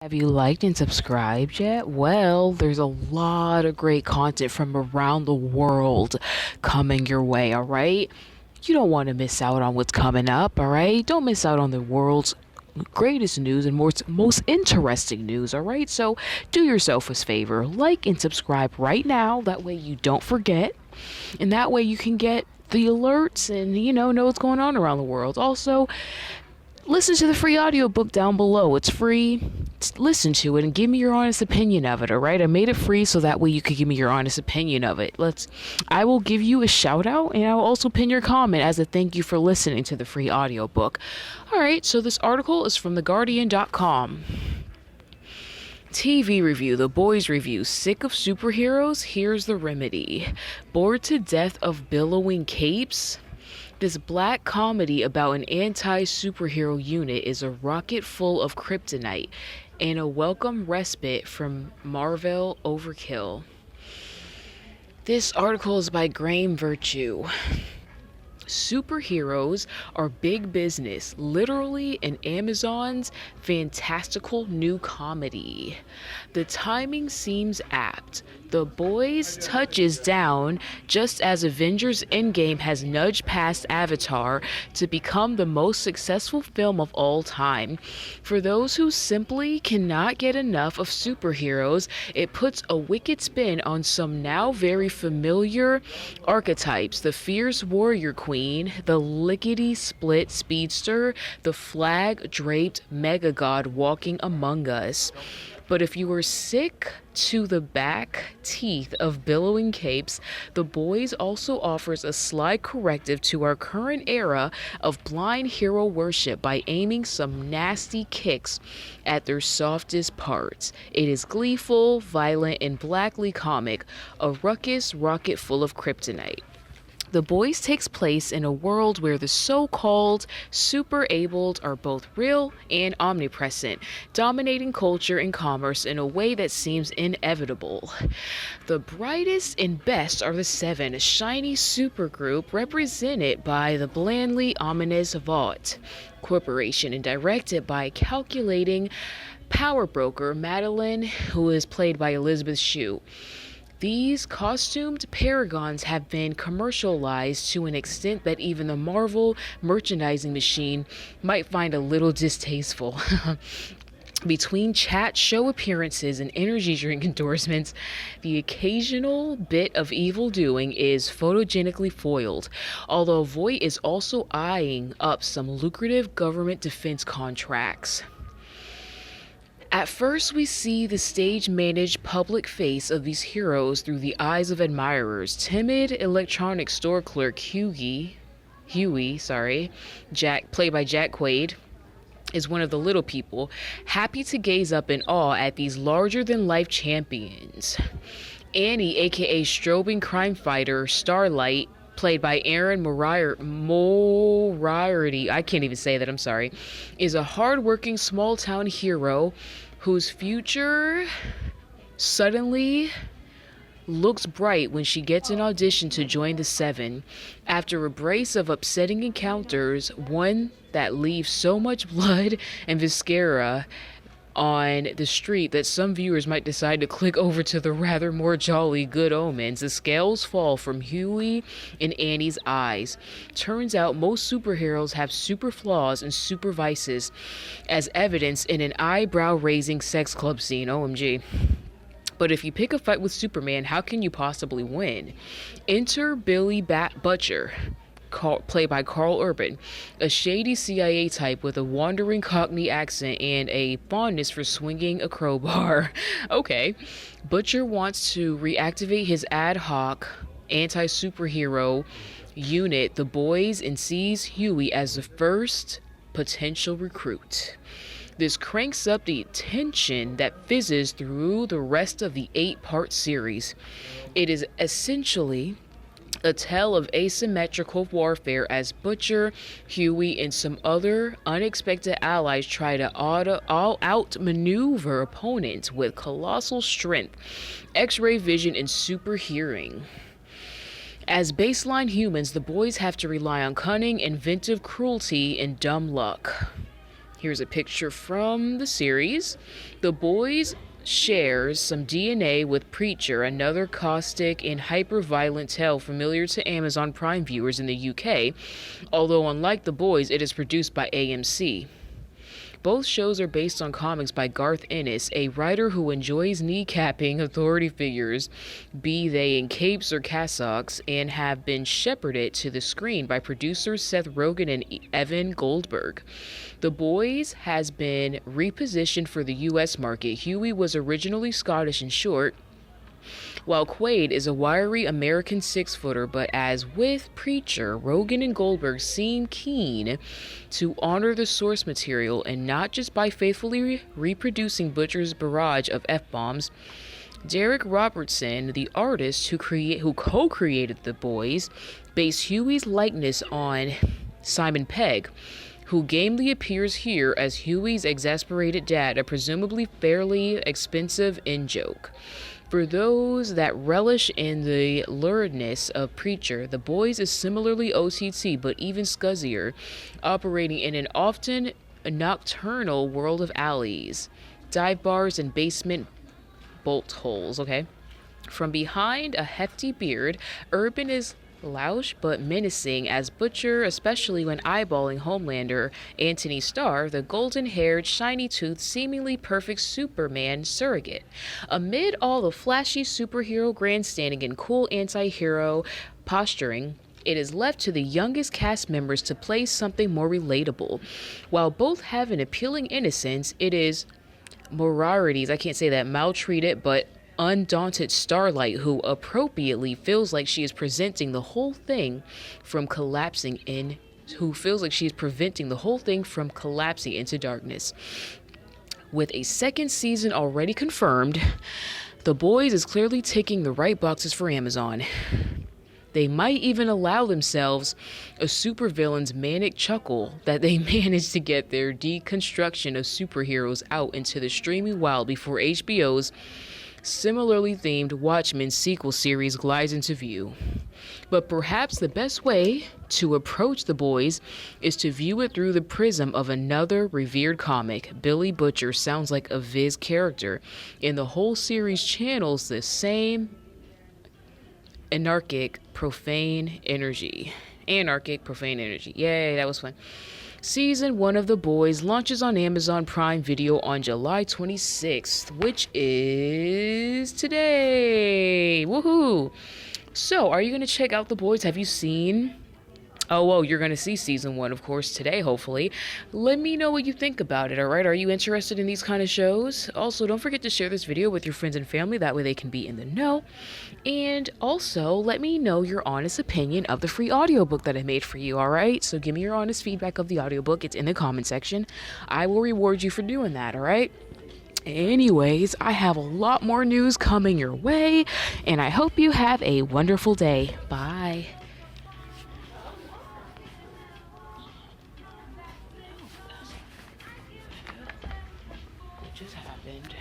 Have you liked and subscribed yet? Well, there's a lot of great content from around the world coming your way, all right? You don't want to miss out on what's coming up, all right? Don't miss out on the world's greatest news and most interesting news, all right? So do yourself a favor, like and subscribe right now. That way you don't forget. And that way you can get the alerts and, know what's going on around the world. Also, listen to the free audiobook down below. It's free. Listen to it and give me your honest opinion of it, all right? I made it free so that way you could give me your honest opinion of it. I will give you a shout out and I will also pin your comment as a thank you for listening to the free audiobook. All right, so this article is from theguardian.com. TV review, The Boys review. Sick of superheroes? Here's the remedy. Bored to death of billowing capes? This black comedy about an anti-superhero unit is a rocket full of kryptonite and a welcome respite from Marvel overkill. This article is by Graham Virtue. Superheroes are big business, literally in Amazon's fantastical new comedy. The timing seems apt. The Boys touches down just as Avengers Endgame has nudged past Avatar to become the most successful film of all time. For those who simply cannot get enough of superheroes, it puts a wicked spin on some now very familiar archetypes: the fierce warrior queen, the lickety-split speedster, the flag-draped mega-god walking among us. But if you are sick to the back teeth of billowing capes, The Boys also offers a sly corrective to our current era of blind hero worship by aiming some nasty kicks at their softest parts. It is gleeful, violent, and blackly comic, a ruckus rocket full of kryptonite. The Boys takes place in a world where the so-called super-abled are both real and omnipresent, dominating culture and commerce in a way that seems inevitable. The brightest and best are the Seven, a shiny supergroup represented by the blandly ominous Vought Corporation and directed by calculating power broker Madeline, who is played by Elizabeth Shue. These costumed paragons have been commercialized to an extent that even the Marvel merchandising machine might find a little distasteful. Between chat show appearances and energy drink endorsements, the occasional bit of evil doing is photogenically foiled, although Voight is also eyeing up some lucrative government defense contracts. At first, we see the stage-managed public face of these heroes through the eyes of admirers. Timid electronics store clerk Huey, played by Jack Quaid, is one of the little people, happy to gaze up in awe at these larger-than-life champions. Annie, aka strobing crime fighter Starlight, played by Aaron Moriarty, I can't even say that, I'm sorry, is a hard-working small-town hero whose future suddenly looks bright when she gets an audition to join the Seven. After a brace of upsetting encounters, one that leaves so much blood and viscera on the street that some viewers might decide to click over to the rather more jolly Good Omens, the scales fall from Huey and Annie's eyes. Turns out most superheroes have super flaws and super vices, as evidenced in an eyebrow-raising sex club scene. OMG. But if you pick a fight with Superman, how can you possibly win? Enter Billy Butcher, played by Carl Urban, a shady CIA type with a wandering Cockney accent and a fondness for swinging a crowbar. Okay. Butcher wants to reactivate his ad hoc anti-superhero unit, The Boys, and sees Huey as the first potential recruit. This cranks up the tension that fizzes through the rest of the 8-part series. It is essentially a tale of asymmetrical warfare as Butcher, Huey, and some other unexpected allies try to outmaneuver opponents with colossal strength, X-ray vision, and super hearing. As baseline humans, the Boys have to rely on cunning, inventive cruelty, and dumb luck. Here's a picture from the series. The boys shares some DNA with Preacher, another caustic and hyper-violent tale familiar to Amazon Prime viewers in the UK, although unlike The Boys, it is produced by AMC. Both shows are based on comics by Garth Ennis, a writer who enjoys kneecapping authority figures, be they in capes or cassocks, and have been shepherded to the screen by producers Seth Rogen and Evan Goldberg. The Boys has been repositioned for the US market. Huey was originally Scottish and short, while Quaid is a wiry American six-footer, but as with Preacher, Rogen and Goldberg seem keen to honor the source material and not just by faithfully reproducing Butcher's barrage of F-bombs. Derek Robertson, the artist who co-created The Boys, based Huey's likeness on Simon Pegg, who gamely appears here as Huey's exasperated dad, a presumably fairly expensive in-joke. For those that relish in the luridness of Preacher, The Boys is similarly OTT, but even scuzzier, operating in an often nocturnal world of alleys, dive bars, and basement bolt holes, okay? From behind a hefty beard, Urban is louche but menacing as Butcher, especially when eyeballing Homelander Anthony Starr, the golden-haired, shiny-toothed, seemingly perfect Superman surrogate. Amid all the flashy superhero grandstanding and cool anti-hero posturing, it is left to the youngest cast members to play something more relatable. While both have an appealing innocence, it is Moriarty's, I can't say that, maltreated but undaunted Starlight who appropriately feels like she is preventing the whole thing from collapsing into darkness. With a second season already confirmed, The Boys is clearly ticking the right boxes for Amazon. They might even allow themselves a supervillain's manic chuckle that they managed to get their deconstruction of superheroes out into the streaming wild before HBO's similarly themed Watchmen sequel series glides into view. But perhaps the best way to approach The Boys is to view it through the prism of another revered comic. Billy Butcher sounds like a Viz character, and the whole series channels the same anarchic, profane energy. Yay, that was fun. Season 1 of The Boys launches on Amazon Prime Video on July 26th, which is today. Woohoo! So, are you going to check out The Boys? Have you seen? Oh, well, you're going to see season 1, of course, today, hopefully. Let me know what you think about it, alright? Are you interested in these kind of shows? Also, don't forget to share this video with your friends and family. That way they can be in the know. And also, let me know your honest opinion of the free audiobook that I made for you, alright? So give me your honest feedback of the audiobook. It's in the comment section. I will reward you for doing that, alright? Anyways, I have a lot more news coming your way, and I hope you have a wonderful day. Bye. Just happened.